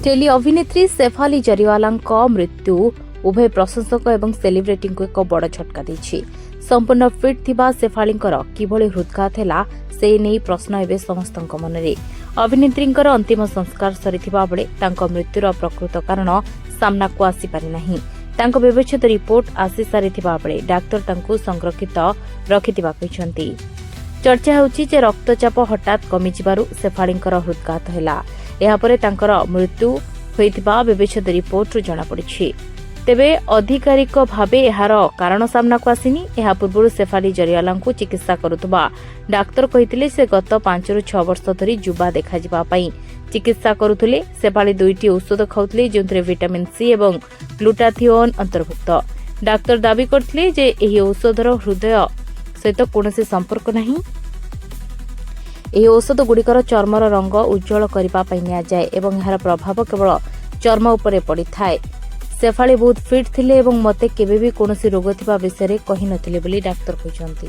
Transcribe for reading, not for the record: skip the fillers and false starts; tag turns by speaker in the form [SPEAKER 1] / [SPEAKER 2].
[SPEAKER 1] Tele अभिनेत्री शेफाली जरीवालाଙ୍କ मृत्यु उभय प्रशंसक और सेलिब्रिटी को एक बड़ झटका देछि। संपूर्ण फिट थिबा शेफालींकर किभଳି हृदघात हैला से नहीं प्रश्न एवं समस्त मन में। अभिनेत्रींकर अंतिम संस्कार सरीथिबा बेले तांको मृत्युर प्रकृत कारण सामना को आसी पारि नाही। तांको व्यवच्छेद रिपोर्ट आसी सारिथिबा बेले डाक्टर तांको संरक्षित रखिथिबा कहिसंती। चर्चा होछि जे रक्तचाप हठात कमी जिबारु शेफालींकर हृदघात हैला। यापर तांकर मृत्यु होइथिबा व्यवच्छेद रिपोर्ट जणा पड़िछि। तेबे आधिकारिक भावे एहार कारण सामना को आसिनी। एहा पूर्व शेफाली जरीवालांकु चिकित्सा करुथबा डाक्तर कहिथिले से गत 5 ରୁ 6 वर्ष धरी जुबा देखा जिबा पई चिकित्सा करुथले। शेफाली 2टी औषध खाउथले जोंतरे विटामिन सी एवं ग्लूटाथिओन अंतर्भुक्त। डाक्तर दाबी करथिले जे एही औषधर हृदय सहित कोनोसी संपर्क नाही। ଏହି ଔଷଧ ଗୁଡ଼ିକର ଚର୍ମର ରଙ୍ଗ ଉଜ୍ଜଳ କରିବା ପାଇଁ ନିଆଯାଏ ଏବଂ ଏହାର ପ୍ରଭାବ କେବଳ ଚର୍ମ ଉପରେ ପଡ଼ିଥାଏ। शेफाली बहुत फिट थिले एवं मते केबे भी कोनोसी रोग थिबा विषय रे कहि नथिले बोली डाक्टर କହିଛନ୍ତି।